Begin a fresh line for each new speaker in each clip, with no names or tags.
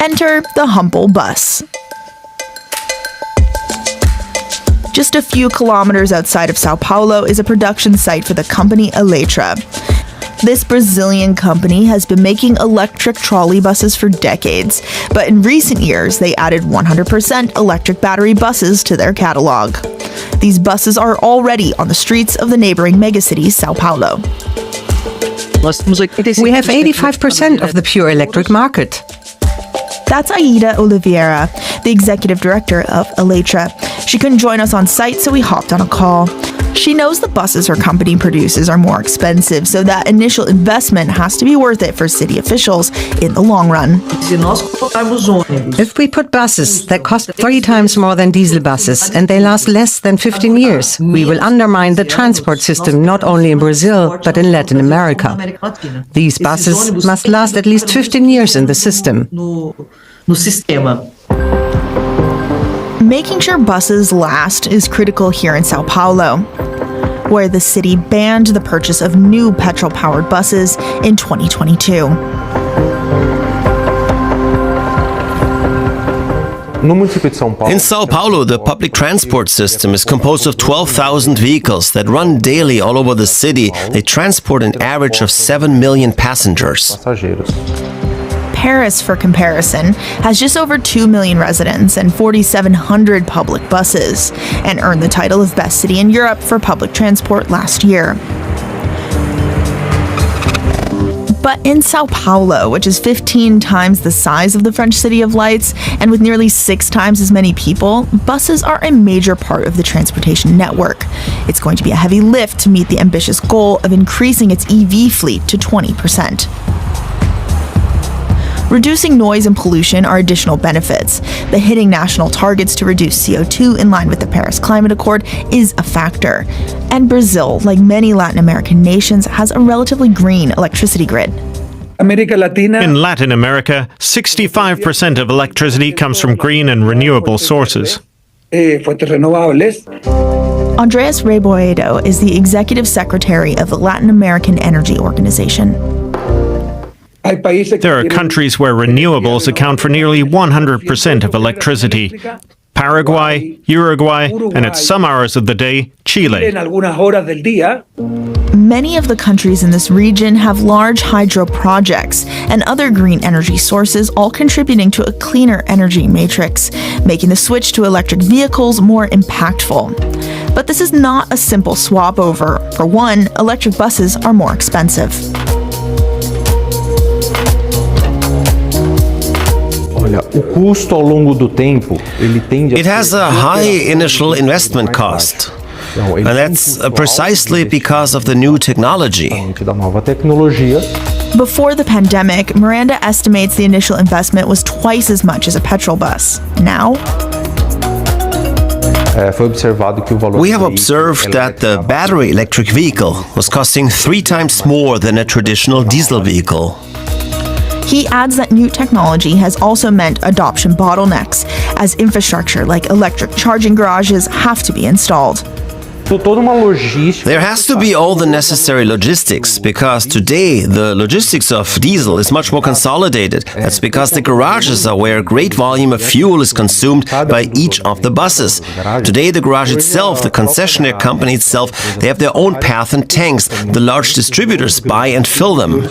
Enter the humble bus. Just a few kilometers outside of Sao Paulo is a production site for the company Eletra. This Brazilian company has been making electric trolley buses for decades, but in recent years they added 100% electric battery buses to their catalog. These buses are already on the streets of the neighboring megacity Sao Paulo.
We have 85% of the pure electric market.
That's Aida Oliveira, the executive director of Eletra. She couldn't join us on site, so we hopped on a call. She knows the buses her company produces are more expensive, so that initial investment has to be worth it for city officials in the long run.
If we put buses that cost 3 times more than diesel buses and they last less than 15 years, we will undermine the transport system not only in Brazil, but in Latin America. These buses must last at least 15 years in the system.
Making sure buses last is critical here in Sao Paulo, where the city banned the purchase of new petrol-powered buses in 2022.
In Sao Paulo, the public transport system is composed of 12,000 vehicles that run daily all over the city. They transport an average of 7 million passengers.
Paris, for comparison, has just over 2 million residents and 4,700 public buses, and earned the title of Best City in Europe for public transport last year. But in Sao Paulo, which is 15 times the size of the French City of Lights, and with nearly 6 times as many people, buses are a major part of the transportation network. It's going to be a heavy lift to meet the ambitious goal of increasing its EV fleet to 20%. Reducing noise and pollution are additional benefits, but hitting national targets to reduce CO2 in line with the Paris Climate Accord is a factor. And Brazil, like many Latin American nations, has a relatively green electricity grid.
In Latin America, 65% of electricity comes from green and renewable sources.
Andres Reboedo is the executive secretary of the Latin American Energy Organization.
There are countries where renewables account for nearly 100% of electricity. Paraguay, Uruguay, and at some hours of the day, Chile.
Many of the countries in this region have large hydro projects and other green energy sources, all contributing to a cleaner energy matrix, making the switch to electric vehicles more impactful. But this is not a simple swap over. For one, electric buses are more expensive.
It has a high initial investment cost. And that's precisely because of the new technology.
Before the pandemic, Miranda estimates the initial investment was twice as much as a petrol bus. Now,
we have observed that the battery electric vehicle was costing 3 times more than a traditional diesel vehicle.
he adds that new technology has also meant adoption bottlenecks, as infrastructure like electric charging garages have to be installed.
There has to be all the necessary logistics, because today the logistics of diesel is much more consolidated. That's because the garages are where a great volume of fuel is consumed by each of the buses. Today the garage itself, the concessionaire company itself, they have their own path and tanks. The large distributors buy and fill them.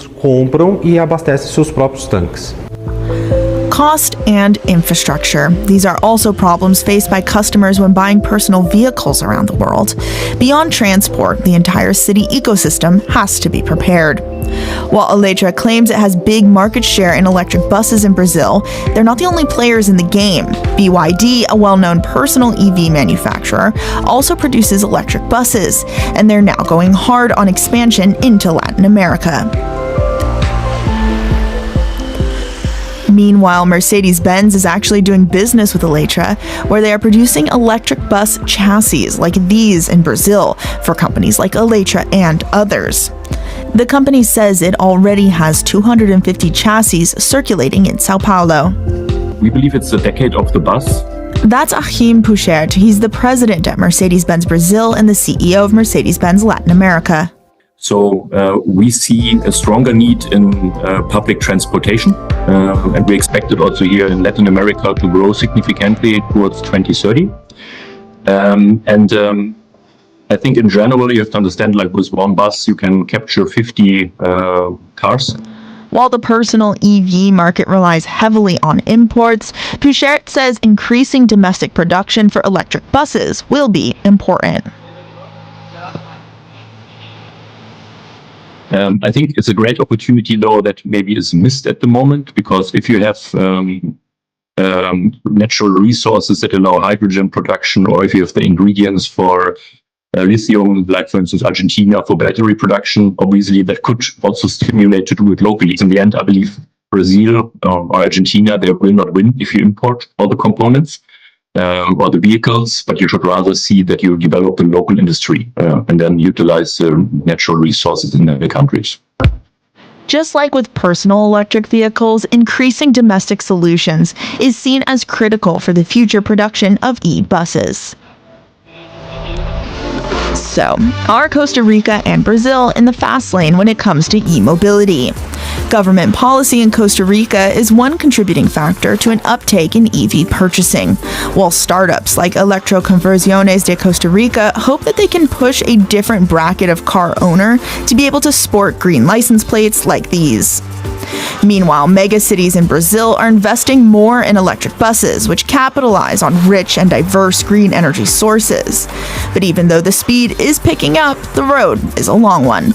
Cost and infrastructure. These are also problems faced by customers when buying personal vehicles around the world. Beyond transport, the entire city ecosystem has to be prepared. While Eletra claims it has big market share in electric buses in Brazil, they're not the only players in the game. BYD, a well-known personal EV manufacturer, also produces electric buses, and they're now going hard on expansion into Latin America. Meanwhile, Mercedes-Benz is actually doing business with Eletra, where they are producing electric bus chassis like these in Brazil for companies like Eletra and others. The company says it already has 250 chassis circulating in Sao Paulo.
We believe it's the decade of the bus.
That's Achim Puchert. He's the president at Mercedes-Benz Brazil and the CEO of Mercedes-Benz Latin America.
So we see a stronger need in public transportation, and we expect it also here in Latin America to grow significantly towards 2030. I think in general you have to understand, like with one bus you can capture 50 cars.
While the personal EV market relies heavily on imports, Puchert says increasing domestic production for electric buses will be important.
I think it's a great opportunity, though, that maybe is missed at the moment, because if you have natural resources that allow hydrogen production, or if you have the ingredients for lithium, like for instance Argentina for battery production, obviously that could also stimulate to do it locally. In the end, I believe Brazil or Argentina, they will not win if you import all the components or the vehicles, but you should rather see that you develop a local industry and then utilize natural resources in the countries.
Just like with personal electric vehicles, increasing domestic solutions is seen as critical for the future production of e-buses. So, are Costa Rica and Brazil in the fast lane when it comes to e-mobility? Government policy in Costa Rica is one contributing factor to an uptake in EV purchasing, while startups like Electroconversiones de Costa Rica hope that they can push a different bracket of car owner to be able to sport green license plates like these. Meanwhile, megacities in Brazil are investing more in electric buses, which capitalize on rich and diverse green energy sources. But even though the speed is picking up, the road is a long one.